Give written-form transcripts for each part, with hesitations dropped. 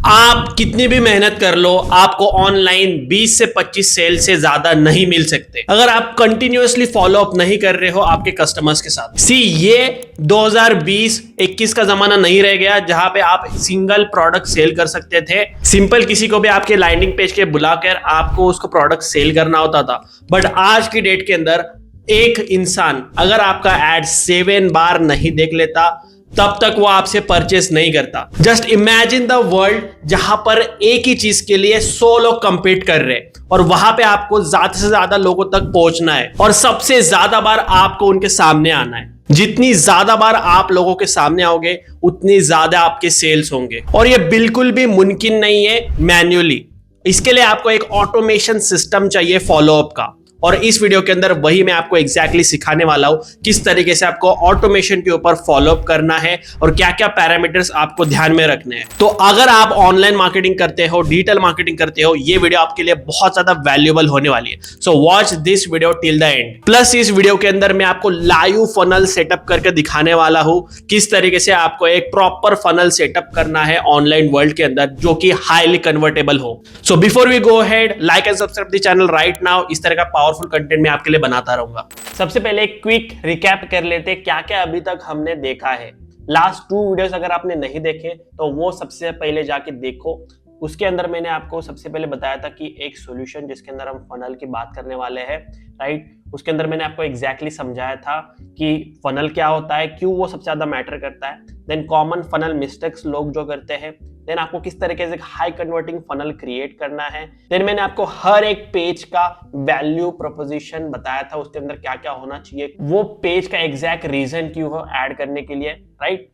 आप कितनी भी मेहनत कर लो, आपको ऑनलाइन 20 से 25 सेल से ज्यादा नहीं मिल सकते अगर आप कंटिन्यूअसली फॉलो अप नहीं कर रहे हो आपके कस्टमर्स के साथ। ये 2020-21 का जमाना नहीं रह गया जहां पे आप सिंगल प्रोडक्ट सेल कर सकते थे। सिंपल किसी को भी आपके लैंडिंग पेज के बुलाकर आपको उसको प्रोडक्ट सेल करना होता था। बट आज की डेट के अंदर एक इंसान अगर आपका एड 7 बार नहीं देख लेता तब तक वो आपसे परचेस नहीं करता। जस्ट इमेजिन द वर्ल्ड जहां पर एक ही चीज के लिए 100 लोग कंपीट कर रहे हैं और वहां पे आपको ज्यादा से ज्यादा लोगों तक पहुंचना है और सबसे ज्यादा बार आपको उनके सामने आना है। जितनी ज्यादा बार आप लोगों के सामने आओगे उतनी ज्यादा आपके सेल्स होंगे और ये बिल्कुल भी मुमकिन नहीं है मैन्युअली। इसके लिए आपको एक ऑटोमेशन सिस्टम चाहिए फॉलोअप का और इस वीडियो के अंदर वही मैं आपको एग्जैक्टली सिखाने वाला हूं किस तरीके से आपको ऑटोमेशन के ऊपर फॉलोअप करना है और क्या क्या पैरामीटर्स आपको ध्यान में रखने हैं। तो अगर आप ऑनलाइन मार्केटिंग करते हो, डिजिटल मार्केटिंग करते हो, ये वीडियो आपके लिए बहुत ज्यादा वैल्यूएबल होने वाली है। So watch this video till the end. Plus इस वीडियो के अंदर मैं आपको लाइव फनल सेटअप करके दिखाने वाला हूं किस तरीके से आपको एक प्रॉपर फनल सेटअप करना है ऑनलाइन वर्ल्ड के अंदर जो कि हाईली कन्वर्टेबल हो। So before we go ahead, like and subscribe the channel right now. इस तरह का पावरफुल कंटेंट मैं आपके लिए बनाता रहूंगा। सबसे पहले एक क्विक रिकैप कर लेते क्या क्या अभी तक हमने देखा है। लास्ट 2 वीडियोस अगर आपने नहीं देखे तो वो सबसे पहले जाके देखो। उसके अंदर मैंने आपको सबसे पहले बताया था कि एक सॉल्यूशन जिसके अंदर हम फनल की बात करने वाले हैं, राइट। उसके अंदर मैंने आपको एग्जैक्टली समझाया था कि फनल क्या होता है, क्यों वो सबसे ज्यादा मैटर करता है, देन कॉमन फनल मिस्टेक्स लोग जो करते हैं, देन आपको किस तरीके से हाई कन्वर्टिंग फनल क्रिएट करना है, देन मैंने आपको हर एक पेज का वैल्यू प्रोपोजिशन बताया था उसके अंदर क्या क्या होना चाहिए, वो पेज का एग्जैक्ट रीजन क्यों हो ऐड करने के लिए, राइट।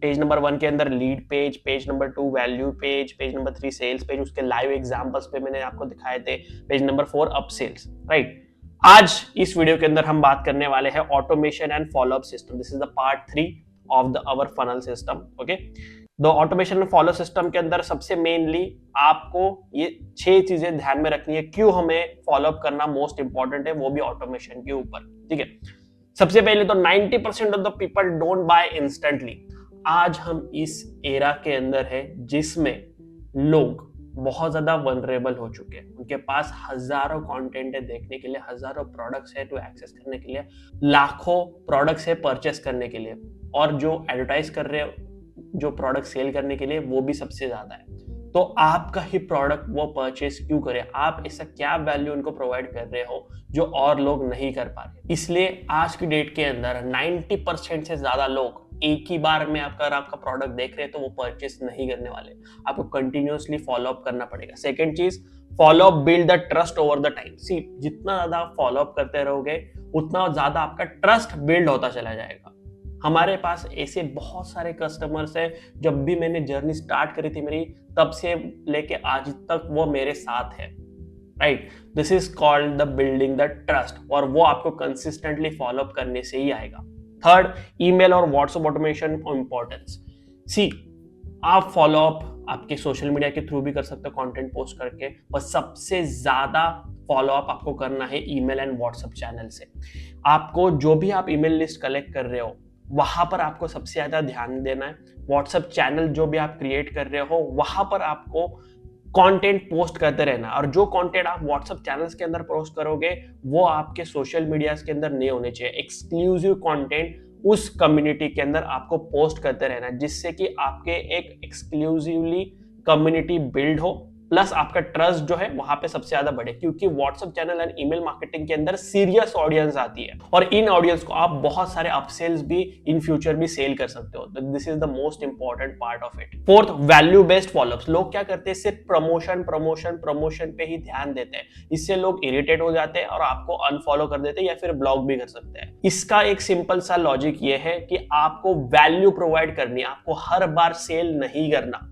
पेज नंबर 1 के अंदर lead page, page number 2 value page, page number 3 sales page, उसके लाइव एग्जांपल्स पे मैंने आपको दिखाए थे, page number 4 upsells, right. आज इस वीडियो के अंदर हम बात करने वाले हैं automation and follow up system. This is the part 3 of the our funnel system, okay. The automation and follow system के अंदर सबसे मेनली आपको ये 6 चीजें ध्यान में रखनी है क्यों हमें फॉलोअप करना मोस्ट इंपॉर्टेंट है, वो भी ऑटोमेशन के ऊपर, ठीक है। सबसे पहले तो 90% of the people don't buy instantly. आज हम इस एरा के अंदर है जिसमें लोग बहुत ज्यादा वनरेबल हो चुके हैं। उनके पास हजारों कंटेंट है देखने के लिए, हजारों प्रोडक्ट्स है टू एक्सेस करने के लिए, लाखों प्रोडक्ट्स है परचेस करने के लिए, और जो एडवर्टाइज कर रहे हैं जो प्रोडक्ट सेल करने के लिए वो भी सबसे ज्यादा है। तो आपका ही प्रोडक्ट वो परचेस क्यों करें? आप ऐसा क्या वैल्यू उनको प्रोवाइड कर रहे हो जो और लोग नहीं कर पा रहे? इसलिए आज की डेट के अंदर 90% से ज्यादा लोग एक ही बार में अगर आपका प्रोडक्ट देख रहे हैं तो वो परचेस नहीं करने वाले। आपको कंटिन्यूअसली फॉलोअप करना पड़ेगा। सेकेंड चीज, follow up build the trust over the time. See, जितना ज्यादा फॉलोअप करते रहोगे उतना ज्यादा आपका ट्रस्ट बिल्ड होता चला जाएगा। हमारे पास ऐसे बहुत सारे कस्टमर्स हैं, जब भी मैंने जर्नी स्टार्ट करी थी मेरी, तब से लेके आज तक वो मेरे साथ है, right. This is called the building the trust, और वो आपको कंसिस्टेंटली फॉलोअप करने से ही आएगा। थर्ड, ईमेल और व्हाट्सएप ऑटोमेशन इंपॉर्टेंस। सी, आप फॉलोअप आपके सोशल मीडिया के थ्रू भी कर सकते हो कंटेंट पोस्ट करके, पर सबसे ज्यादा फॉलोअप आपको करना है ईमेल एंड व्हाट्सएप चैनल से। आपको जो भी आप ईमेल लिस्ट कलेक्ट कर रहे हो वहां पर आपको सबसे ज्यादा ध्यान देना है। व्हाट्सएप चैनल जो भी आप क्रिएट कर रहे हो वहां पर आपको कंटेंट पोस्ट करते रहना, और जो कंटेंट आप व्हाट्सएप चैनल्स के अंदर पोस्ट करोगे वो आपके सोशल मीडिया के अंदर नहीं होने चाहिए। एक्सक्लूसिव कंटेंट उस कम्युनिटी के अंदर आपको पोस्ट करते रहना जिससे कि आपके एक एक्सक्लूसिवली कम्युनिटी बिल्ड हो, प्लस आपका ट्रस्ट जो है वहां पे सबसे ज्यादा बढ़े, क्योंकि WhatsApp channel and email marketing के अंदर सीरियस ऑडियंस आती है और इन ऑडियंस को आप बहुत सारे अपसेल्स भी इन फ्यूचर भी सेल कर सकते हो। This is the most important part of it. Fourth, value based follow-ups. लोग क्या करते हैं, सिर्फ प्रमोशन प्रमोशन प्रमोशन पे ही ध्यान देते हैं। इससे लोग इरिटेट हो जाते हैं और आपको अनफॉलो कर देते हैं या फिर ब्लॉक भी कर सकते हैं। इसका एक सिंपल सा लॉजिक ये है कि आपको वैल्यू प्रोवाइड करनी है, आपको हर बार सेल नहीं करना।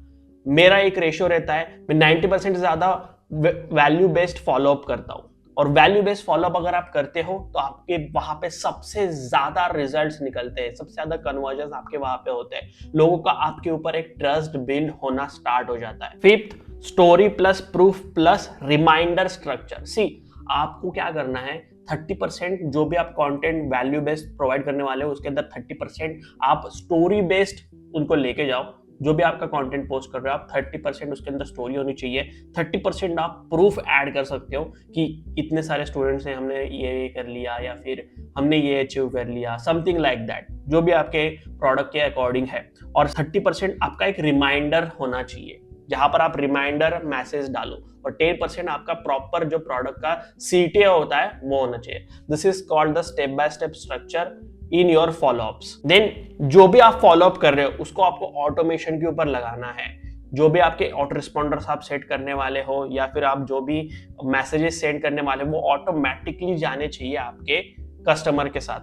मेरा एक रेशियो रहता है, मैं 90% से ज्यादा वैल्यू बेस्ड फॉलोअप करता हूं, और वैल्यू बेस्ड फॉलोअप अगर आप करते हो तो आपके वहां पे सबसे ज्यादा रिजल्ट्स निकलते हैं, सबसे ज्यादा कन्वर्जन आपके वहां पे होते हैं। लोगों का आपके ऊपर एक ट्रस्ट बिल्ड होना स्टार्ट हो जाता है। Fifth, story plus proof plus reminder structure. See, आपको क्या करना है, 30% जो भी आप कंटेंट वैल्यू बेस्ड प्रोवाइड करने वाले हो उसके अंदर 30% आप स्टोरी बेस्ड उनको लेके जाओ, जो भी आपका कंटेंट पोस्ट कर रहे हो आप 30% उसके अंदर स्टोरी होनी चाहिए, 30% आप प्रूफ ऐड कर सकते हो कि इतने सारे स्टूडेंट्स हैं, हमने ये कर लिया या फिर हमने ये अचीव कर लिया, समथिंग लाइक दैट, जो भी आपके प्रोडक्ट के अकॉर्डिंग है। और 30% आपका एक रिमाइंडर होना चाहिए जहां पर आप रिमाइंडर मैसेज डालो, और 10% आपका प्रॉपर जो प्रोडक्ट का CTA होता है वो होना चाहिए। This is called the step by step structure in your follow ups. Then जो भी आप फॉलोअप कर रहे हो उसको आपको ऑटोमेशन के ऊपर लगाना है। जो भी आपके ऑटो रिस्पॉन्डर्स आप सेट करने वाले हो या फिर आप जो भी मैसेजेस सेंड करने वाले हो वो ऑटोमेटिकली जाने चाहिए आपके कस्टमर के साथ।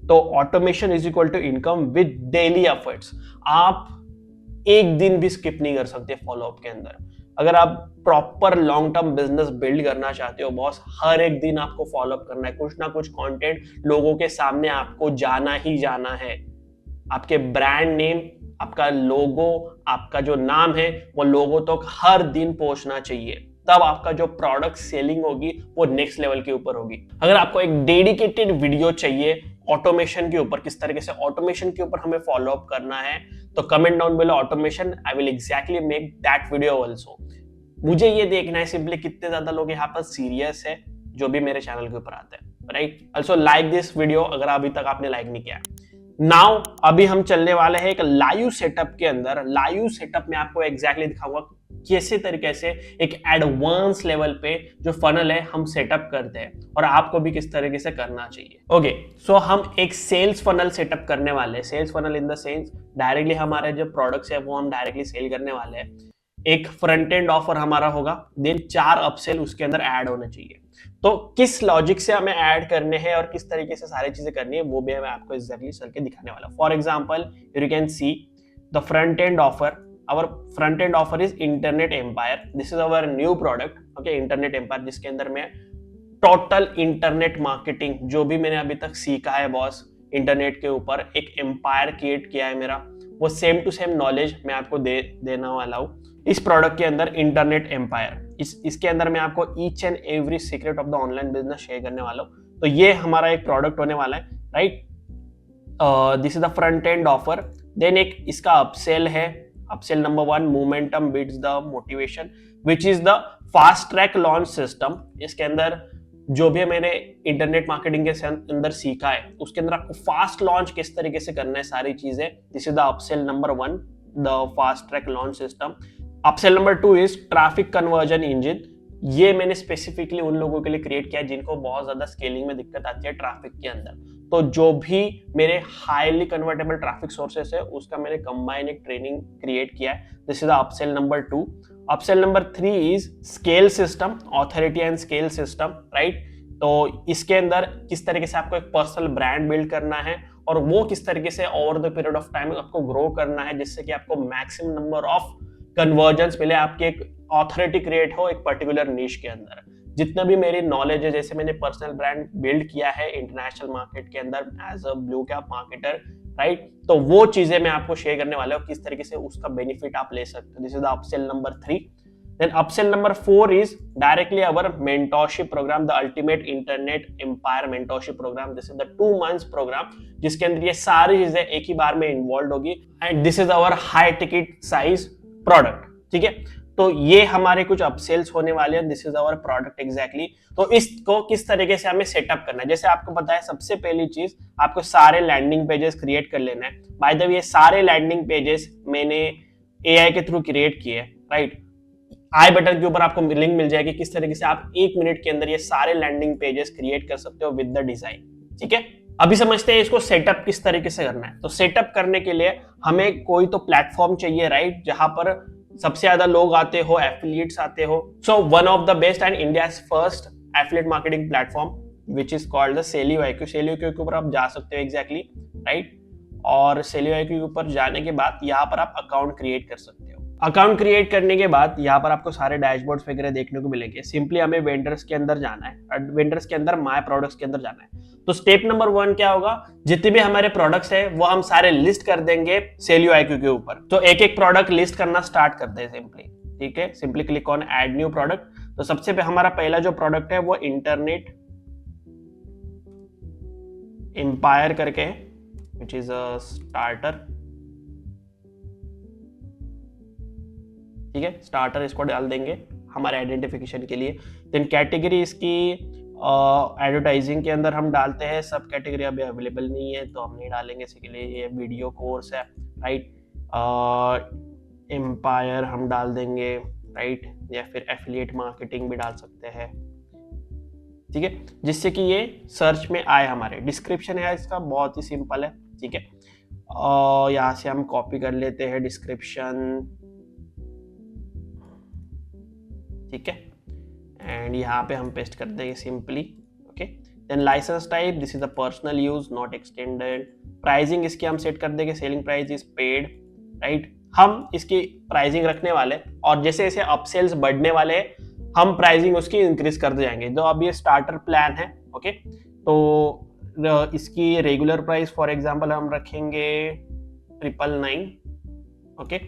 तो automation is equal to income with daily efforts. आप एक दिन भी स्किप नहीं कर सकते फॉलोअप के अंदर। अगर आप proper long term business build करना चाहते हो बॉस, हर एक दिन आपको फॉलोअप करना है, कुछ ना कुछ कंटेंट लोगों के सामने आपको जाना ही जाना है। आपके ब्रांड नेम, आपका लोगो, आपका जो नाम है वो लोगो तक हर दिन पहुंचना चाहिए, तब आपका जो प्रोडक्ट सेलिंग होगी वो नेक्स्ट लेवल के ऊपर होगी। अगर आपको एक डेडिकेटेड वीडियो चाहिए ऑटोमेशन के ऊपर, किस तरीके से ऑटोमेशन के ऊपर हमें फॉलो अप करना है, तो comment down below automation, I will exactly make that video also. मुझे ये देखना है सिंपली कितने ज्यादा लोग यहाँ पर सीरियस है जो भी मेरे चैनल के ऊपर आते हैं, right. Also like this video अगर अभी तक आपने लाइक नहीं किया। नाउ अभी हम चलने वाले हैं एक लाइव सेटअप के अंदर। लाइव सेटअप में आपको एग्जैक्टली दिखाऊंगा कैसे तरीके से एक एडवांस लेवल पे जो फनल है हम सेटअप करते हैं और आपको भी किस तरीके से करना चाहिए। ओके, सो हम एक सेल्स फनल सेटअप करने वाले हैं। Sales funnel in the sense directly हमारे जो प्रोडक्ट्स है वो हम डायरेक्टली सेल करने वाले हैं। एक फ्रंट एंड ऑफर हमारा होगा, देन 4 अपसेल उसके अंदर ऐड होने चाहिए। तो किस लॉजिक से हमें ऐड करने हैं और किस तरीके से सारी चीजें करनी है वो भी मैं आपको एग्जैक्टली चल के दिखाने वाला हूं। For example you can see the front end offer. Our front end offer is internet empire. This is our new product, okay, internet empire, जिसके अंदर मैं टोटल इंटरनेट मार्केटिंग जो भी मैंने अभी तक सीखा है बॉस इंटरनेट के ऊपर, एक एम्पायर क्रिएट किया है मेरा, वो सेम टू सेम नॉलेज मैं आपको देने वाला हूँ इस प्रोडक्ट के अंदर, इंटरनेट एम्पायर। इसके अंदर मैं आपको each and every secret of the online business share करने वाला हूँ। तो ये हमारा एक प्रोडक्ट होने वाला है, right. This is the front end offer. Then एक इसका अपसेल है, upsell number 1, momentum beats the motivation, which is the fast track launch system. इसके अंदर जो भी मैंने इंटरनेट मार्केटिंग के अंदर सीखा है उसके अंदर आपको फास्ट लॉन्च किस तरीके से करना है सारी चीजें। This is the upsell number 1, the fast track launch system. Upsell number 2 is traffic conversion engine. ये मैंने स्पेसिफिकली उन लोगों के लिए क्रिएट किया जिनको बहुत ज्यादा स्केलिंग में दिक्कत आती है ट्रैफिक के अंदर। तो जो भी मेरे हाईली कन्वर्टेबल ट्रैफिक सोर्सेस है उसका मैंने कंबाइन एक ट्रेनिंग क्रिएट किया है। This is upsell number 2। Upsell number 3 is scale system, authority and scale system, right. तो इसके अंदर किस तरीके से आपको एक पर्सनल ब्रांड बिल्ड करना है और वो किस तरीके से over the period of time आपको ग्रो करना है जिससे कि आपको मैक्सिमम नंबर ऑफ कन्वर्जन्स मिले, आपकी एक ऑथोरिटी क्रिएट हो एक पर्टिकुलर नीश के अंदर। जितना भी मेरी नॉलेज है, जैसे मैंने पर्सनल ब्रांड बिल्ड किया है इंटरनेशनल मार्केट के अंदर as a blue cap marketer, right, तो वो चीजें मैं आपको शेयर करने वाला हूँ किस तरीके से उसका बेनिफिट आप ले सकते हो। This is the upsell number 3। Then upsell number 4 is directly our mentorship program, the ultimate internet empire mentorship program. This is the 2 months program जिसके अंदर ये सारी चीजें एक ही बार में इन्वॉल्व होगी and this is our high ticket size product, ठीक है। तो ये हमारे कुछ अपसेल्स होने वाले हैं। This is our product exactly. तो इसको किस तरीके से हमें सेटअप करना है, जैसे आपको पता है सबसे पहली चीज आपको सारे लैंडिंग पेजेस क्रिएट कर लेना है। बाय द वे ये सारे लैंडिंग पेजेस मैंने AI के थ्रू क्रिएट किए, राइट। आई बटन के ऊपर आपको लिंक मिल जाएगी किस तरीके से आप 1 मिनट के अंदर ये सारे लैंडिंग पेजेस क्रिएट कर सकते हो विद द डिजाइन, ठीक है। अभी समझते हैं इसको सेटअप किस तरीके से करना है। तो सेटअप करने के लिए हमें कोई तो प्लेटफॉर्म चाहिए, राइट, जहां पर सबसे ज्यादा लोग आते हो, एफिलिएट्स आते हो। So one of the best and India's first affiliate marketing platform which is called the Selio IQ। Selio IQ के ऊपर आप जा सकते हो एग्जैक्टली, राइट। और सेलियो IQ के ऊपर जाने के बाद यहाँ पर आप अकाउंट क्रिएट कर सकते हो। अकाउंट क्रिएट करने के बाद यहाँ पर आपको सारे डैशबोर्ड्स वगैरह देखने को मिलेंगे। सिंपली हमें वेंडर्स के अंदर जाना है, वेंडर्स के अंदर माय प्रोडक्ट्स के अंदर जाना है। तो स्टेप नंबर 1 क्या होगा, जितने भी हमारे प्रोडक्ट्स है वो हम सारे लिस्ट कर देंगे सेलियो IQ के ऊपर। तो एक एक प्रोडक्ट लिस्ट करना स्टार्ट करते हैं सिंपली, ठीक है। Simply click on add new product. तो सबसे पे हमारा पहला जो प्रोडक्ट है वो इंटरनेट एम्पायर करके है, विच इज अ स्टार्टर। ठीक है, स्टार्टर इसको डाल देंगे हमारे आइडेंटिफिकेशन के लिए। देन कैटेगरी इसकी एडवर्टाइजिंग के अंदर हम डालते हैं, सब कैटेगरी अभी अवेलेबल नहीं है तो हम नहीं डालेंगे, इसके लिए ये वीडियो कोर्स है, राइट। एम्पायर हम डाल देंगे, राइट, या फिर एफिलिएट मार्केटिंग भी डाल सकते हैं, ठीक है, जिससे कि ये सर्च में आए हमारे। डिस्क्रिप्शन है इसका बहुत ही सिंपल है, ठीक है, यहाँ से हम कॉपी कर लेते हैं डिस्क्रिप्शन, ठीक है, एंड यहाँ पे हम पेस्ट कर देंगे simply, okay. Then licence type, this is the personal use not extended. Pricing इसकी हम सेट कर देंगे, selling price is paid, right. हम इसकी प्राइसिंग रखने वाले और जैसे जैसे अपसेल्स बढ़ने वाले हम प्राइसिंग उसकी इंक्रीज करते जाएंगे। तो अब ये स्टार्टर प्लान है, ओके, तो इसकी रेगुलर प्राइस फॉर एग्जांपल हम रखेंगे 999, ओके,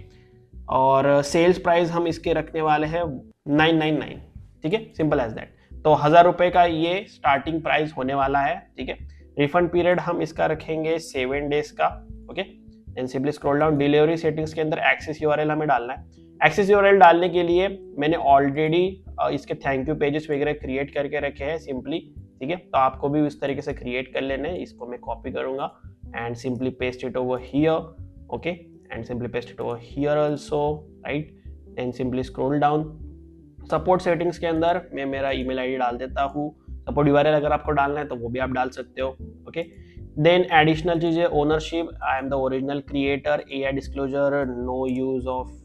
और सेल्स प्राइस हम इसके रखने वाले हैं 999, ठीक है, सिंपल एज दैट। तो 1000 रुपए का ये स्टार्टिंग प्राइस होने वाला है, ठीक है। रिफंड पीरियड हम इसका रखेंगे 7 डेज का, okay. And simply scroll down, delivery settings के अंदर एक्सेस यूआरएल हमें डालना है। एक्सेस यूआरएल डालने के लिए मैंने ऑलरेडी इसके थैंक यू पेजेस वगैरह क्रिएट करके रखे हैं सिंपली, ठीक है, तो आपको भी इस तरीके से क्रिएट कर लेने हैं। इसको मैं कॉपी करूंगा and simply paste it over here, okay, and simply paste it over here also, right, and simply scroll down. Support settings के अंदर मैं मेरा ईमेल आईडी डाल देता हूँ। सपोर्ट यूआरएल अगर आपको डालना है तो वो भी आप डाल सकते हो, ओके। देन एडिशनल चीजें, ownership, I am the original creator, AI disclosure, no use of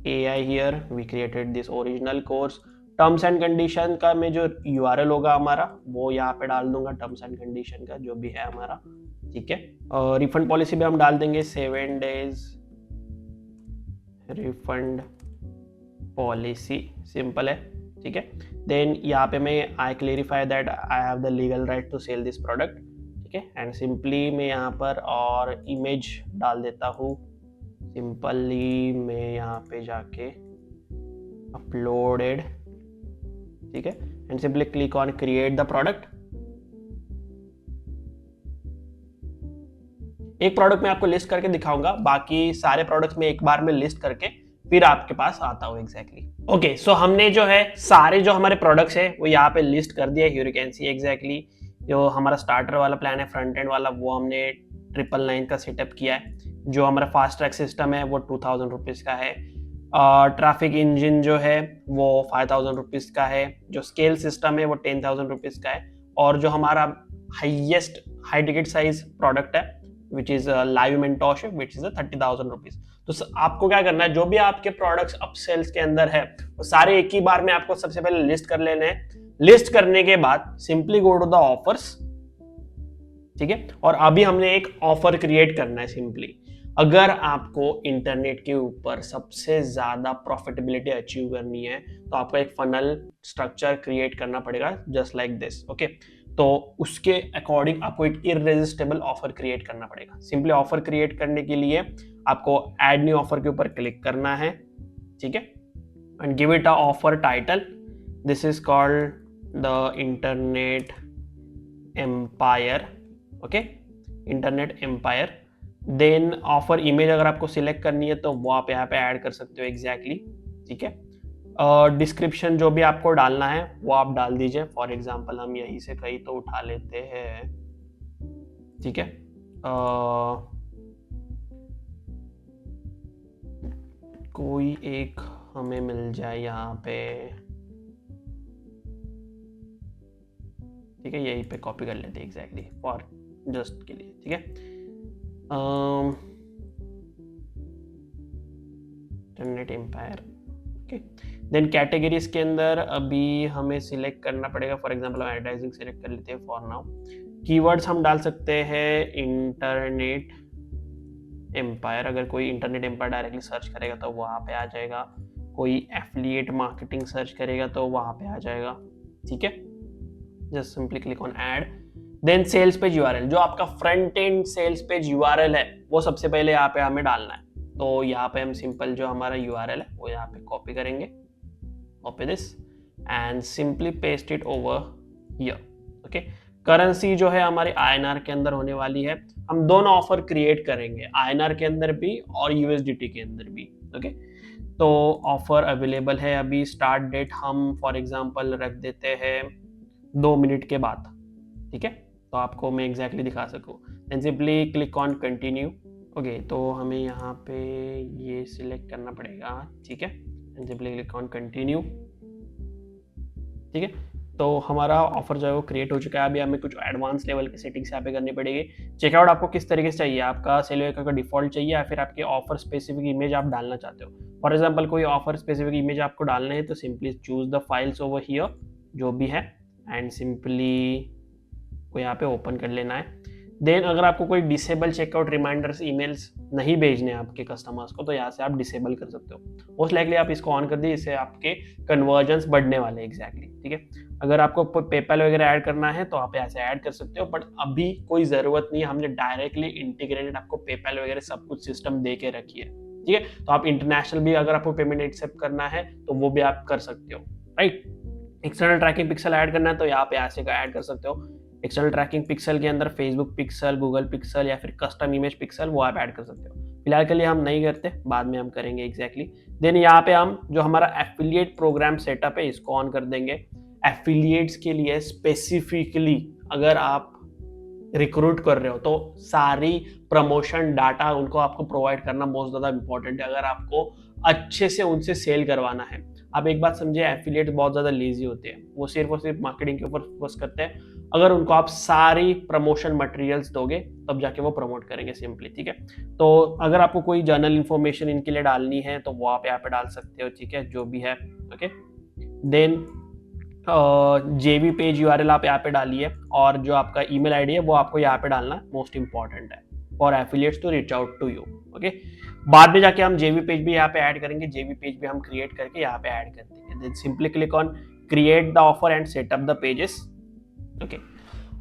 AI here, we created this original course। Terms and condition का में जो यूआरएल होगा हमारा वो यहाँ पे डाल दूंगा, टर्म्स एंड कंडीशन का जो भी है हमारा, ठीक है। रिफंड पॉलिसी भी हम डाल देंगे 7 डेज रिफंड पॉलिसी, सिंपल है, ठीक है। देन यहाँ पे मैं I clarify that I have the legal right to sell this product, ठीक है, एंड सिंपली मैं यहाँ पर और इमेज डाल देता हूँ। सिंपली मैं यहाँ पे जाके अपलोडेड, ठीक है, and simply click on create the product. एक प्रोडक्ट मैं आपको लिस्ट करके दिखाऊंगा, बाकी सारे प्रोडक्ट्स में एक बार में लिस्ट करके फिर आपके पास आता हूँ एग्जैक्टली। ओके, सो हमने जो है सारे जो हमारे प्रोडक्ट्स है वो यहाँ पे लिस्ट कर दिया। Here you can C exactly जो हमारा स्टार्टर वाला प्लान है, फ्रंट एंड वाला, वो हमने 999 का सेटअप किया है। जो हमारा फास्ट ट्रैक सिस्टम है वो 2000 रुपीज़ का है। ट्रैफिक इंजन जो है वो 5000 रुपीज़ का है। जो स्केल सिस्टम है वो 10,000 रुपीज़ का है। और जो हमारा highest high ticket size product है which is live mentorship which is 30,000 rupees. तो आपको क्या करना है, जो भी आपके प्रोडक्ट्स अप सेल्स के अंदर है वो सारे एक ही बार में आपको सबसे पहले लिस्ट कर लेने हैं। लिस्ट करने के बाद simply go to the offers, ठीक है, और अभी हमने एक ऑफर क्रिएट करना है सिंपली। अगर आपको इंटरनेट के ऊपर सबसे ज्यादा प्रॉफिटेबिलिटी अचीव करनी है तो आपको एक फनल स्ट्रक्चर क्रिएट करना पड़ेगा जस्ट लाइक दिस, ओके। तो उसके अकॉर्डिंग आपको एक इररेजिस्टेबल ऑफर क्रिएट करना पड़ेगा। सिंपली ऑफर क्रिएट करने के लिए आपको ऐड न्यू ऑफर के ऊपर क्लिक करना है, ठीक है, and give it a offer title. This is called the internet empire, okay, internet empire. Then offer image अगर आपको सिलेक्ट करनी है तो वो आप यहाँ पे ऐड कर सकते हो एग्जैक्टली, ठीक है। डिस्क्रिप्शन जो भी आपको डालना है वो आप डाल दीजिए। फॉर एग्जांपल हम यहीं से कहीं तो उठा लेते हैं, ठीक है। कोई एक हमें मिल जाए यहाँ पे, ठीक है, यहीं पे कॉपी कर लेते हैं एग्जैक्टली फॉर जस्ट के लिए, ठीक है। Internet empire, okay. Then categories के अंदर अभी हमें सिलेक्ट करना पड़ेगा। फॉर एग्जांपल हम एडवर्टाइजिंग सिलेक्ट कर लेते हैं फॉर नाउ। कीवर्ड्स हम डाल सकते हैं इंटरनेट एम्पायर। अगर कोई इंटरनेट एम्पायर डायरेक्टली सर्च करेगा तो वहाँ पे आ जाएगा। कोई एफिलिएट मार्केटिंग सर्च करेगा तो वहाँ पे आ जाएगा, ठीक है। Just simply click on add. Then sales page URL, जो आपका front end sales page URL है वो सबसे पहले यहाँ पे हमें डालना है। तो यहाँ पे हम सिंपल जो हमारा यूआरएल है वो यहाँ पे कॉपी करेंगे, copy this and simply paste it over here, okay. Currency जो है हमारी INR के अंदर होने वाली है। हम दोनों ऑफर क्रिएट करेंगे, INR के अंदर भी और USDT के अंदर भी। ओके, तो ऑफर अवेलेबल है अभी। स्टार्ट डेट हम फॉर एग्जांपल रख देते हैं 2 मिनट के बाद, ठीक है, तो आपको मैं एग्जैक्टली दिखा सकूँ। Then simply click on continue. Okay, तो हमें यहाँ पे ये सिलेक्ट करना पड़ेगा, ठीक है, then simply click on continue, ठीक है। तो हमारा ऑफर जो है वो क्रिएट हो चुका है। अभी हमें कुछ एडवांस लेवल की सेटिंग्स यहाँ पे करनी पड़ेगी। चेकआउट आपको किस तरीके से चाहिए, आपका सेलवेकर का डिफॉल्ट चाहिए या फिर आपके ऑफर स्पेसिफिक इमेज आप डालना चाहते हो। फॉर एग्जांपल कोई ऑफर स्पेसिफिक इमेज आपको डालना है तो simply choose the files over here जो भी है एंड सिंपली को यहाँ पे ओपन कर लेना है। देन अगर आपको कोई डिसेबल चेकआउट रिमाइंडर्स ईमेल्स नहीं भेजने आपके कस्टमर्स को तो यहाँ से आप डिसेबल कर सकते हो। मोस्ट लाइकली आप इसको ऑन कर दिए, इससे आपके कन्वर्जन्स बढ़ने वाले हैं एग्जैक्टली, ठीक है। अगर आपको पेपैल वगैरह ऐड करना है तो आप यहाँ से ऐड कर सकते हो, बट अभी कोई ज़रूरत नहीं है, हमने डायरेक्टली इंटीग्रेटेड आपको पेपैल वगैरह सब कुछ सिस्टम दे के रखी है, ठीक है। तो आप इंटरनेशनल भी अगर आपको पेमेंट एक्सेप्ट करना है तो वो भी आप कर सकते हो, right. External tracking pixel add करना है तो यहाँ पे ऐसे का ऐड कर सकते हो। एक्सटर्नल ट्रैकिंग पिक्सल के अंदर फेसबुक पिक्सल, गूगल पिक्सल या फिर कस्टम इमेज पिक्सल वो आप ऐड कर सकते हो। फिलहाल के लिए हम नहीं करते, बाद में हम करेंगे एग्जैक्टली। देन यहाँ पे हम जो हमारा एफिलिएट प्रोग्राम सेटअप है इसको ऑन कर देंगे। एफिलिएट्स के लिए स्पेसिफिकली अगर आप रिक्रूट कर रहे हो तो सारी प्रमोशन डाटा उनको आपको प्रोवाइड करना बहुत ज़्यादा इंपॉर्टेंट है। अगर आपको अच्छे से उनसे सेल करवाना है, आप एक बात समझिए, एफिलिएट बहुत ज़्यादा लेजी होते हैं, वो सिर्फ और सिर्फ मार्केटिंग के ऊपर फोकस करते हैं। अगर उनको आप सारी प्रमोशन मटेरियल्स दोगे तब जाके वो प्रमोट करेंगे सिंपली, ठीक है। तो अगर आपको कोई जर्नल इन्फॉर्मेशन इनके लिए डालनी है तो वो आप यहाँ पे डाल सकते हो, ठीक है, जो भी है, ओके। देन जेवी पेज यूआरएल आप यहाँ पे डालिए और जो आपका ईमेल आईडी है वो आपको यहाँ पे डालना मोस्ट इंपॉर्टेंट है for affiliates to reach out to you, okay. बाद में जाके हम जेवी पेज भी यहाँ पे ऐड करेंगे, जेवी पेज भी हम क्रिएट करके यहाँ पे ऐड कर देंगे। Then simply click on create the offer and setup the pages, okay.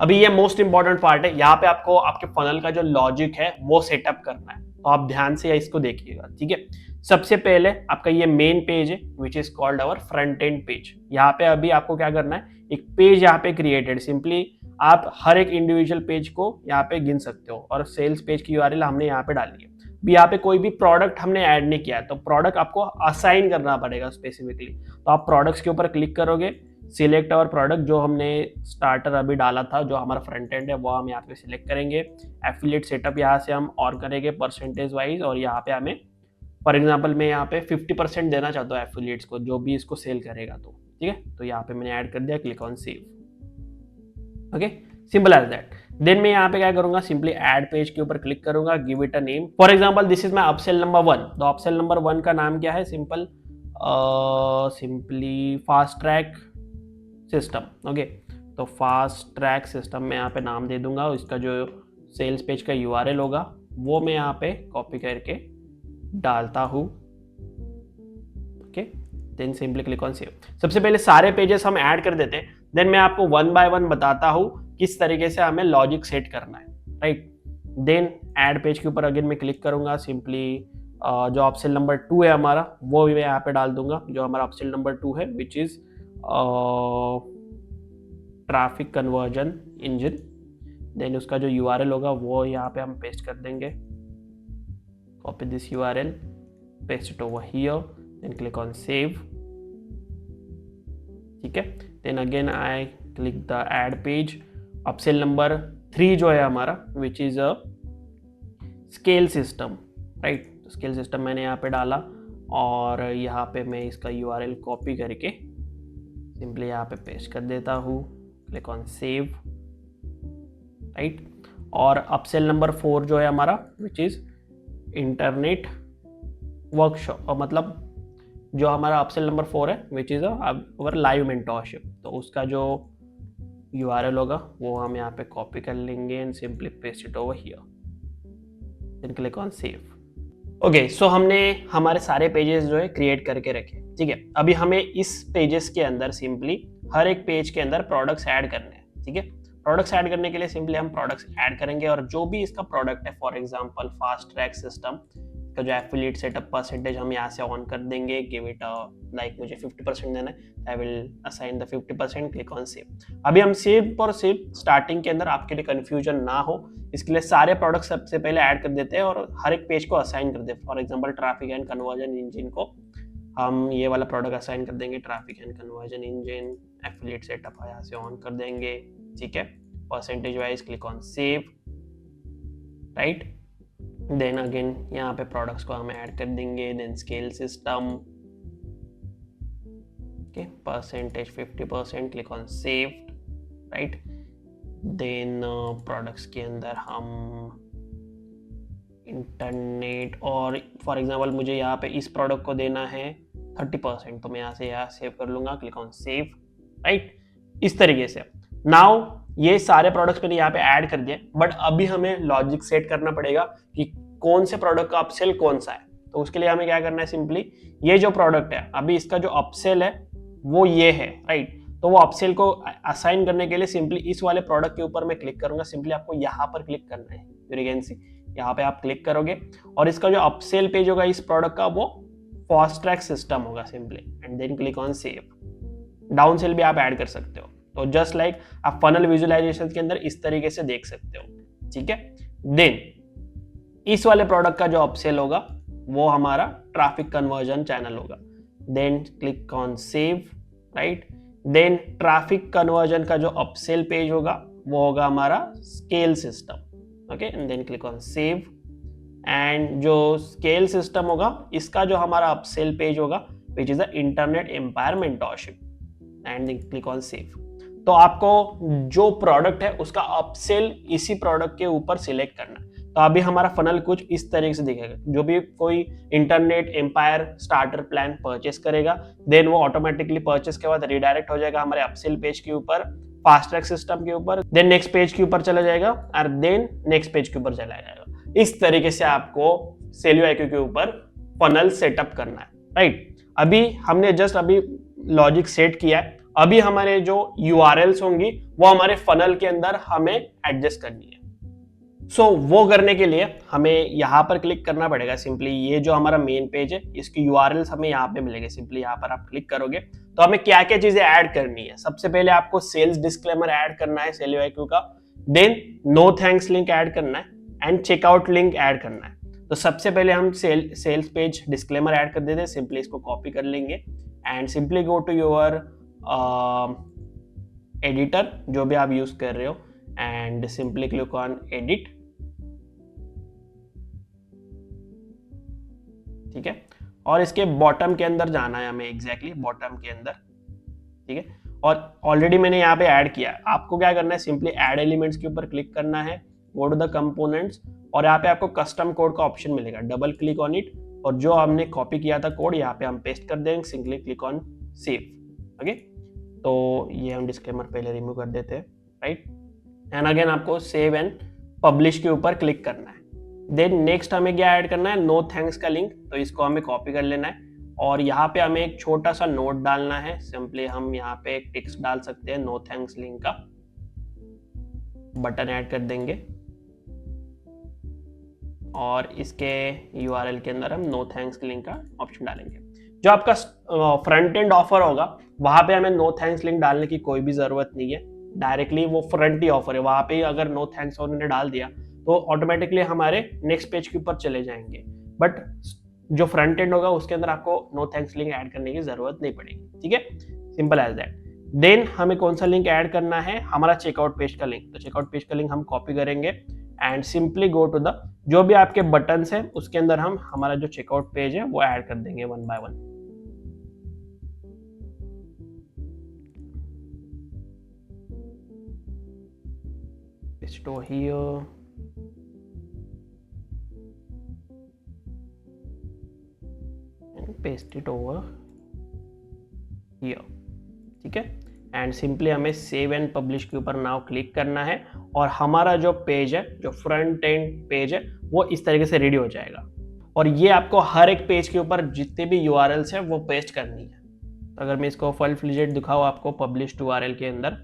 अभी ये मोस्ट इंपॉर्टेंट पार्ट है, यहाँ पे आपको आपके फनल का जो लॉजिक है वो सेटअप करना है, तो आप ध्यान से इसको देखिएगा, ठीक है। सबसे पहले आपका ये मेन पेज है which is called our front end page. यहाँ पे अभी आपको क्या करना है, एक पेज यहाँ पे क्रिएटेड, सिंपली आप हर एक इंडिविजुअल पेज को यहाँ पे गिन सकते हो और सेल्स पेज की यूआरएल हमने यहाँ पे डाली है। भी यहाँ पे कोई भी प्रोडक्ट हमने ऐड नहीं किया है तो प्रोडक्ट आपको असाइन करना पड़ेगा स्पेसिफिकली। तो आप प्रोडक्ट्स के ऊपर क्लिक करोगे, सिलेक्ट आवर प्रोडक्ट, जो हमने स्टार्टर अभी डाला था जो हमारा फ्रंट एंड है वो हम यहाँ पे सिलेक्ट करेंगे। एफिलिएट सेटअप यहाँ से हम और करेंगे परसेंटेज वाइज, और यहाँ पे हमें फॉर एग्जांपल मैं यहाँ पे 50% देना चाहता हूँ एफिलिएट्स को जो भी इसको सेल करेगा, तो ठीक है। तो यहाँ पे मैंने ऐड कर दिया, click on save, okay, simple as that. Then मैं यहाँ पे क्या करूंगा, सिंपली ऐड पेज के ऊपर क्लिक करूंगा, give it a name. For example this is my upsell number 1। तो अपसेल नंबर 1 का नाम क्या है, simply fast track system, okay. तो फास्ट ट्रैक सिस्टम में यहाँ पे नाम दे दूंगा। इसका जो सेल्स पेज का यूआरएल होगा वो मैं यहाँ पे कॉपी करके डालता हूँ, okay. Then simply click on save. सबसे पहले सारे पेजेस हम ऐड कर देते हैं, देन मैं आपको 1 बाय 1 बताता हूँ किस तरीके से हमें लॉजिक सेट करना है, राइट। देन ऐड पेज के ऊपर अगेन मैं क्लिक करूंगा, सिंपली जो अपसेल नंबर 2 है हमारा वो भी मैं यहाँ पे डाल दूंगा, जो हमारा अपसेल नंबर 2 है which is traffic conversion engine. Then उसका जो यूआरएल होगा वो यहाँ पे हम पेस्ट कर देंगे, copy this URL, paste it over here, then click on save, ठीक है। Then again I click the add page. Upsell number 3 जो है हमारा which is a scale system, right. Scale system मैंने यहाँ पे डाला और यहाँ पे मैं इसका यूआरएल कॉपी करके सिंपली यहाँ पे पेस्ट कर देता हूँ, क्लिक ऑन सेव, राइट। और अपसेल नंबर 4 जो है हमारा विच इज इंटरनेट वर्कशॉप, मतलब जो हमारा अपसेल नंबर 4 है which is our live mentorship, तो उसका जो यूआरएल होगा वो हम यहाँ पे कॉपी कर लेंगे and simply paste it over here, then click on save, okay. So हमने हमारे सारे पेजेस जो है क्रिएट करके रखे, ठीक है। अभी हमें इस पेजेस के अंदर सिंपली हर एक पेज के अंदर प्रोडक्ट्स ऐड करने हैं, ठीक है। प्रोडक्ट्स ऐड करने के लिए सिंपली हम प्रोडक्ट्स ऐड करेंगे और जो भी इसका प्रोडक्ट है, for example fast track system का जो एफिलिएट सेटअप परसेंटेज हम यहाँ से ऑन कर देंगे, गिव इट लाइक मुझे 50% देना है, I will assign the 50%, click on save. अभी हम सिर्फ और सिर्फ स्टार्टिंग के अंदर आपके लिए कंफ्यूजन ना हो इसके लिए सारे प्रोडक्ट सबसे पहले ऐड कर देते हैं और हर एक पेज को असाइन कर देते हैं। For example traffic and conversion engine को हम ये वाला प्रोडक्ट असाइन कर देंगे, traffic and conversion engine affiliate setup यहाँ से ऑन कर देंगे, ठीक है, percentage wise, click on save, right. Then again यहाँ पे प्रोडक्ट्स को हम ऐड कर देंगे, then scale system, okay, percentage 50%, click on save, right. Then products के अंदर हम इंटरनेट और फॉर एग्जांपल मुझे यहाँ पे इस प्रोडक्ट को देना है 30%, तो मैं यहाँ से यहाँ सेव कर लूंगा, क्लिक ऑन सेव, राइट। इस तरीके से नाउ ये सारे प्रोडक्ट्स मैंने यहाँ पे ऐड कर दिए, बट अभी हमें लॉजिक सेट करना पड़ेगा कि कौन से प्रोडक्ट का अपसेल कौन सा है। तो उसके लिए हमें क्या करना है, सिंपली ये जो प्रोडक्ट है अभी इसका जो अपसेल है वो ये है, राइट। तो वो अपसेल को असाइन करने के लिए सिंपली इस वाले प्रोडक्ट के ऊपर मैं क्लिक करूंगा, सिंपली आपको यहाँ पर क्लिक करना है, यहाँ पे आप क्लिक करोगे और इसका जो अपसेल पेज होगा इस प्रोडक्ट का वो फास्ट ट्रैक सिस्टम होगा, simply, and then click on save. Down sell भी आप ऐड कर सकते हो, तो जस्ट लाइक आप फनल विजुअलाइजेशन के अंदर इस तरीके से देख सकते हो, ठीक है। देन इस वाले प्रोडक्ट का जो अपसेल होगा वो हमारा ट्रैफिक कन्वर्जन चैनल होगा, then click on save, right. Then traffic conversion का जो अपसेल पेज होगा वो होगा हमारा scale system, okay, and then click on save. And जो स्केल सिस्टम होगा इसका जो हमारा अपसेल पेज होगा which is the internet empire mentorship, and then click on save. तो आपको जो प्रोडक्ट है उसका अपसेल इसी प्रोडक्ट के ऊपर सिलेक्ट करना है। तो अभी हमारा फनल कुछ इस तरीके से दिखेगा, जो भी कोई internet empire starter plan purchase करेगा देन वो ऑटोमेटिकली परचेस के बाद रिडायरेक्ट हो जाएगा हमारे अपसेल पेज के ऊपर, फास्ट ट्रैक सिस्टम के ऊपर, देन नेक्स्ट पेज के ऊपर चला जाएगा और देन नेक्स्ट पेज के ऊपर चला जाएगा। इस तरीके से आपको सेलियो IQ के ऊपर फनल सेटअप करना है, राइट। अभी हमने जस्ट अभी लॉजिक सेट किया है, अभी हमारे जो URLs होंगी वो हमारे फनल के अंदर हमें एडजस्ट करनी है। सो वो करने के लिए हमें यहाँ पर क्लिक करना पड़ेगा, सिंपली ये जो हमारा मेन पेज है इसकी URLs हमें यहाँ पे मिलेंगे, सिंपली यहाँ पर आप क्लिक करोगे तो हमें क्या क्या चीजें ऐड करनी है। सबसे पहले आपको सेल्स डिस्क्लेमर ऐड करना है सेलियो IQ का, then no thanks link add करना है एंड चेकआउट लिंक ऐड करना है। तो सबसे पहले हम सेल्स पेज डिस्क्लेमर ऐड कर देते हैं, सिंपली इसको कॉपी कर लेंगे and simply go to your editor जो भी आप यूज कर रहे हो and simply click on edit, ठीक है। और इसके बॉटम के अंदर जाना है हमें, एग्जैक्टली बॉटम के अंदर, ठीक है। और ऑलरेडी मैंने यहाँ पे ऐड किया है, आपको क्या करना है, सिंपली ऐड एलिमेंट्स के ऊपर क्लिक करना है, गो टू द कंपोनेंट्स और यहाँ पे आपको कस्टम कोड का ऑप्शन मिलेगा, डबल क्लिक ऑन इट और जो हमने कॉपी किया था कोड यहाँ पे हम पेस्ट कर देंगे, simply click on save, okay. तो ये हम डिस्क्लेमर पहले रिमूव कर देते हैं, राइट। एंड अगेन आपको सेव एंड पब्लिश के ऊपर क्लिक करना है। देन नेक्स्ट हमें क्या ऐड करना है, नो थैंक्स का लिंक, तो इसको हमें कॉपी कर लेना है और यहाँ पे हमें एक छोटा सा नोट डालना है, सिंपली हम यहाँ पे एक टेक्स्ट डाल सकते हैं, नो थैंक्स लिंक का बटन ऐड कर देंगे और इसके URL के अंदर हम नो थैंक्स लिंक का ऑप्शन डालेंगे। जो आपका फ्रंट एंड ऑफर होगा वहां पे हमें नो थैंक्स लिंक डालने की कोई भी जरूरत नहीं है, डायरेक्टली वो फ्रंट ही ऑफर है, वहां पे अगर नो थैंक्स उन्होंने डाल दिया तो ऑटोमेटिकली हमारे नेक्स्ट पेज के ऊपर चले जाएंगे, बट जो फ्रंट एंड होगा उसके अंदर आपको नो थैंक्स लिंक ऐड करने की जरूरत नहीं पड़ेगी, ठीक है, सिंपल एज दैट। देन हमें कौन सा लिंक ऐड करना है, हमारा चेकआउट पेज का लिंक, तो चेकआउट पेज का लिंक हम कॉपी करेंगे and simply go to the जो भी आपके बटन्स है उसके अंदर हम हमारा जो चेकआउट पेज है वो ऐड कर देंगे one by one. Paste over here and paste it over here, ठीक है। एंड सिंपली हमें सेव एंड पब्लिश के ऊपर नाउ क्लिक करना है और हमारा जो पेज है, जो फ्रंट एंड पेज है, वो इस तरीके से रेडी हो जाएगा। और ये आपको हर एक पेज के ऊपर जितने भी URLs है वो पेस्ट करनी है। अगर मैं इसको फुल फ्लेजेड दिखाऊँ आपको पब्लिश URL के अंदर,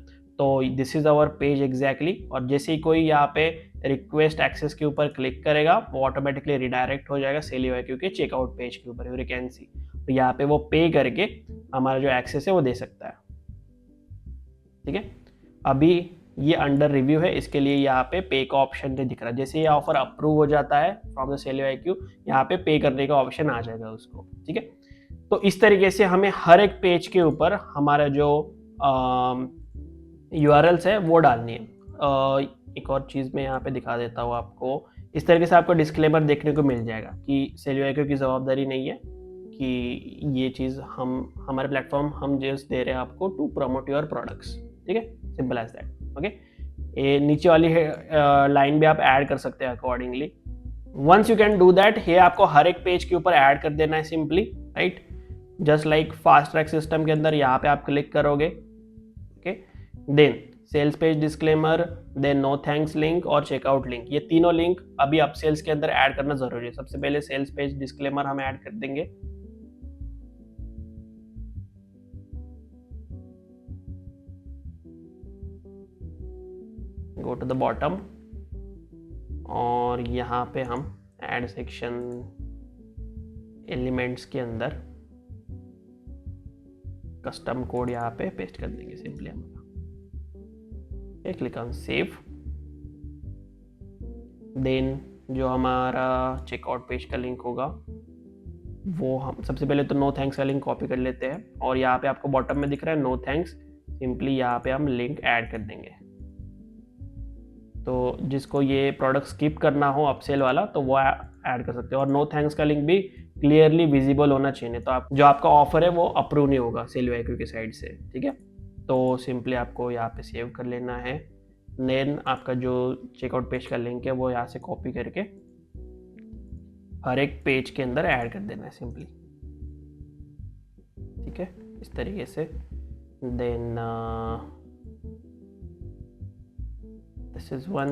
तो this is our page exactly. और जैसे ही कोई यहाँ पे रिक्वेस्ट एक्सेस के ऊपर क्लिक करेगा वो ऑटोमेटिकली रिडायरेक्ट हो जाएगा SaleUIQ के चेकआउट पेज के ऊपर, यू कैन सी। तो यहाँ पे वो पे करके हमारा जो एक्सेस है वो दे सकता है। ठीक है, अभी ये अंडर रिव्यू है, इसके लिए यहाँ पे पे का ऑप्शन नहीं दिख रहा। जैसे ये ऑफर अप्रूव हो जाता है फ्रॉम द SaleUIQ, यहाँ पे पे करने का ऑप्शन आ जाएगा उसको। ठीक है, तो इस तरीके से हमें हर एक पेज के ऊपर हमारा जो URLs है वो डालनी है। एक और चीज़ मैं यहाँ पे दिखा देता हूँ आपको। इस तरीके से आपको डिस्क्लेमर देखने को मिल जाएगा कि SaleUIQ की जवाबदारी नहीं है कि ये चीज़ हमारे प्लेटफॉर्म हम जस्ट दे रहे हैं आपको टू प्रमोट योर प्रोडक्ट्स। ठीक है, सिंपल एज दैट। ओके, ये नीचे वाली लाइन भी आप ऐड कर सकते हैं accordingly. Once you can do that, ये आपको हर एक पेज के ऊपर ऐड कर देना है simply, right. Just like fast track system के अंदर यहाँ पे आप क्लिक करोगे। Okay, then sales page disclaimer, then no thanks link और चेकआउट लिंक, ये तीनों लिंक अभी अपसेल्स के अंदर ऐड करना जरूरी है। सबसे पहले सेल्स पेज डिस्क्लेमर हम ऐड कर देंगे। गो टू द बॉटम और यहाँ पे हम ऐड सेक्शन एलिमेंट्स के अंदर कस्टम कोड यहाँ पे पेस्ट कर देंगे सिंपली हमारा। Click on save. देन जो हमारा चेकआउट पेज का लिंक होगा वो हम सबसे पहले तो नो थैंक्स का लिंक कॉपी कर लेते हैं और यहाँ पे आपको बॉटम में दिख रहा है नो थैंक्स, सिंपली यहाँ पे हम लिंक ऐड कर देंगे। तो जिसको ये प्रोडक्ट स्किप करना हो अपसेल वाला तो वो ऐड कर सकते हो। और नो थैंक्स का लिंक भी क्लियरली विजिबल होना चाहिए, तो आप जो आपका ऑफर है वो अप्रूव नहीं होगा SaleUIQ की साइड से। ठीक है, तो सिंपली आपको यहाँ पे सेव कर लेना है। देन आपका जो चेकआउट पेज का लिंक है वो यहाँ से कॉपी करके हर एक पेज के अंदर ऐड कर देना है सिंपली। ठीक है, इस तरीके से। Then this is one,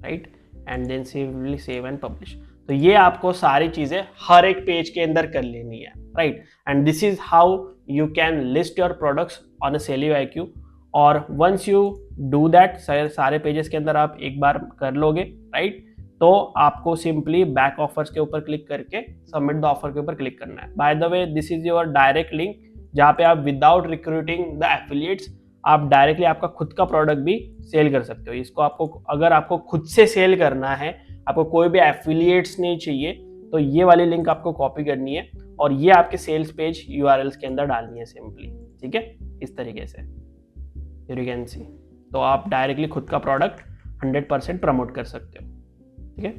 right, and then simply save and publish. तो ये आपको सारी चीजें हर एक पेज के अंदर कर लेनी है, right. And this is how you can list your products on a SaleUIQ। और वंस यू डू दैट, सारे पेजेस के अंदर आप एक बार कर लोगे, राइट, तो आपको सिंपली बैक ऑफर्स के ऊपर क्लिक करके सबमिट द ऑफर के ऊपर क्लिक करना है। By the way, this is your direct link जहाँ पे आप विदाउट रिक्रूटिंग द एफिलिएट्स आप डायरेक्टली आपका खुद का प्रोडक्ट भी सेल कर सकते हो। इसको आपको अगर आपको खुद से सेल करना है, आपको कोई भी एफिलिएट्स नहीं चाहिए, तो ये वाली लिंक आपको कॉपी करनी है और ये आपके सेल्स पेज URLs के अंदर डालनी है सिंपली। ठीक है, इस तरीके से यू कैन सी। तो आप डायरेक्टली खुद का प्रोडक्ट 100% प्रमोट कर सकते हो। ठीक है,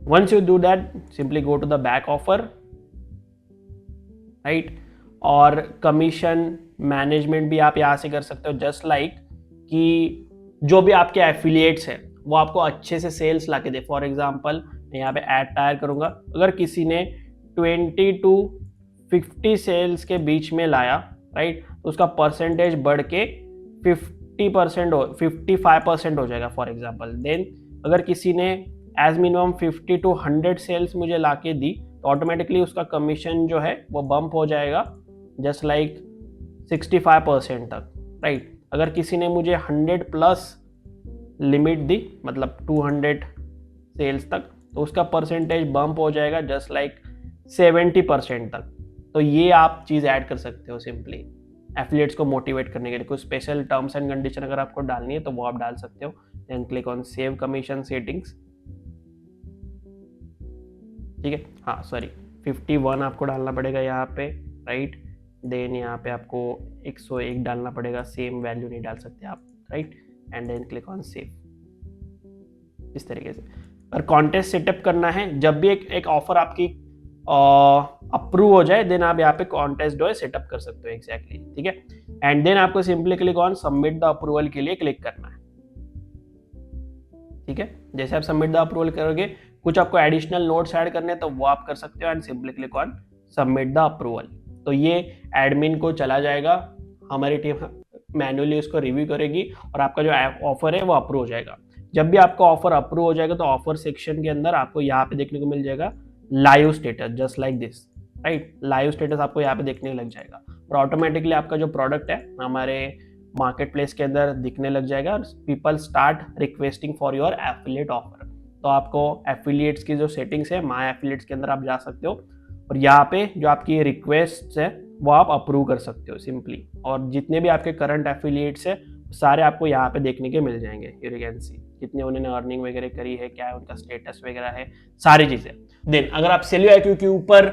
once you do that simply go to the back offer, right. और कमीशन मैनेजमेंट भी आप यहाँ से कर सकते हो। जस्ट लाइक कि जो भी आपके एफिलिएट्स हैं वो आपको अच्छे से सेल्स ला के दे। फॉर एग्जाम्पल मैं यहाँ पे ऐड टायर करूँगा, अगर किसी ने 20 to 50 सेल्स के बीच में लाया, राइट, तो उसका परसेंटेज बढ़ के 55% हो जाएगा फॉर एग्जाम्पल। देन अगर किसी ने एज मिनिमम 50 to 100 सेल्स मुझे ला के दी तो ऑटोमेटिकली उसका कमीशन जो है वो बम्प हो जाएगा जस्ट लाइक 65% तक, राइट। अगर किसी ने मुझे 100+ लिमिट दी, मतलब 200 सेल्स तक, तो उसका परसेंटेज बम्प हो जाएगा जस्ट लाइक 70% तक। तो ये आप चीज़ ऐड कर सकते हो सिंपली एफिलिएट्स को मोटिवेट करने के लिए। कोई स्पेशल टर्म्स एंड कंडीशन अगर आपको डालनी है तो वो आप डाल सकते हो। Then click on save commission settings. ठीक है, हाँ सॉरी 51 आपको डालना पड़ेगा यहाँ पे, राइट। देन यहाँ पे आपको 101 डालना पड़ेगा, सेम वैल्यू नहीं डाल सकते आप, right. And then click on save. इस तरीके से अगर कॉन्टेस्ट सेटअप करना है, जब भी एक ऑफर आपकी अप्रूव हो जाए देन आप यहाँ पे कॉन्टेस्ट जो है सेटअप कर सकते हो एग्जैक्टली। ठीक है, एंड देन आपको simply click on submit the approval के लिए क्लिक करना है। ठीक है, जैसे आप सबमिट द अप्रूवल करोगे, कुछ आपको एडिशनल नोट्स ऐड करने तो वो आप कर सकते हो and simply click on submit the approval. तो ये एडमिन को चला जाएगा, हमारी टीम मैन्युअली उसको रिव्यू करेगी और आपका जो ऑफर है वो अप्रूव हो जाएगा। जब भी आपका ऑफर अप्रूव हो जाएगा तो ऑफर सेक्शन के अंदर आपको यहाँ पे देखने को मिल जाएगा live status, just like this, right. Live status आपको यहाँ पे देखने लग जाएगा और ऑटोमेटिकली आपका जो प्रोडक्ट है हमारे मार्केट प्लेस के अंदर दिखने लग जाएगा और people start requesting for your affiliate offer. तो आपको एफिलिएट्स की जो सेटिंग्स है माय एफिलिएट्स के अंदर आप जा सकते हो और यहाँ पे जो आपकी रिक्वेस्ट है वो आप अप्रूव कर सकते हो सिंपली, और जितने भी आपके करंट एफिलिएट्स है सारे आपको यहाँ पे देखने के मिल जाएंगे। यू कैन सी कितने उन्होंने अर्निंग वगैरह करी है, क्या है उनका स्टेटस वगैरह है, सारी चीजें। देन अगर आप सेलियो IQ के ऊपर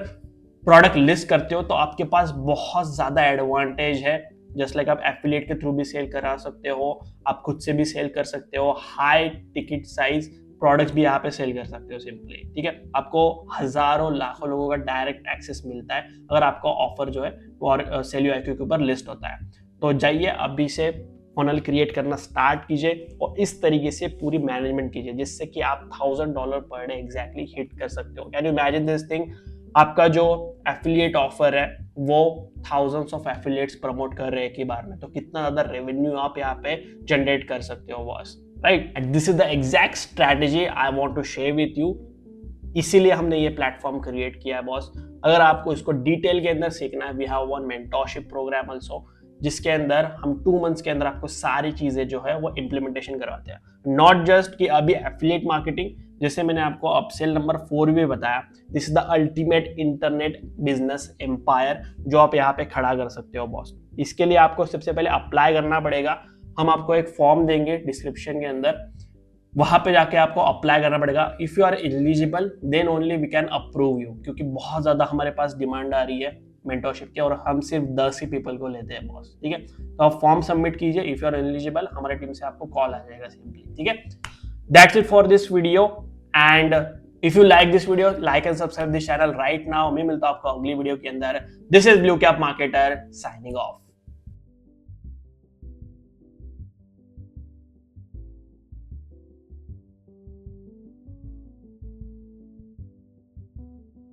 प्रोडक्ट लिस्ट करते हो तो आपके पास बहुत ज्यादा एडवांटेज है। जस्ट लाइक आप एफिलिएट के थ्रू भी सेल करा सकते हो, आप खुद से भी सेल कर सकते हो, हाई टिकट साइज प्रोडक्ट्स भी यहाँ पे सेल कर सकते हो सिंपली। ठीक है, आपको हजारों लाखों लोगों का डायरेक्ट एक्सेस मिलता है अगर आपका ऑफर जो है और सेलियो IQ के ऊपर लिस्ट होता है। तो जाइए अभी से फनल क्रिएट करना स्टार्ट कीजिए और इस तरीके से पूरी मैनेजमेंट कीजिए जिससे कि आप $1000 पर डे एग्जैक्टली हिट कर सकते हो। Can you imagine this thing, आपका जो एफिलिएट ऑफर है वो थाउजेंड्स ऑफ एफिलिएट्स प्रमोट कर रहे हैं एक बार में, तो कितना ज्यादा रेवेन्यू आप यहाँ पे जनरेट कर सकते हो boss, right? And this is the exact strategy I want to share with you. इसीलिए हमने ये प्लेटफॉर्म क्रिएट किया है बॉस। अगर आपको इसको डिटेल के अंदर सीखना है, we have one mentorship program also, जिसके अंदर हम 2 मंथ्स के अंदर आपको सारी चीजें जो है वो इम्प्लीमेंटेशन करवाते हैं। नॉट जस्ट कि अभी एफिलिएट मार्केटिंग, जैसे मैंने आपको अपसेल नंबर 4 भी बताया, this is the ultimate internet business empire जो आप यहाँ पे खड़ा कर सकते हो बॉस। इसके लिए आपको सबसे पहले अप्लाई करना पड़ेगा। हम आपको एक फॉर्म देंगे डिस्क्रिप्शन के अंदर, वहां पे जाके आपको अप्लाई करना पड़ेगा। If you are eligible then only we can approve you, क्योंकि बहुत ज्यादा हमारे पास डिमांड आ रही है मेंटरशिप के और हम सिर्फ 10 ही पीपल को लेते हैं बॉस। ठीक है, तो आप फॉर्म सबमिट कीजिए। इफ यू आर एलिजिबल हमारे टीम से आपको कॉल आ जाएगा सिंपली। ठीक है, that's it for this video and if you like this video like and subscribe this channel right now. मैं मिलता हूं आपको अगली वीडियो के अंदर। This is blue cap marketer signing off.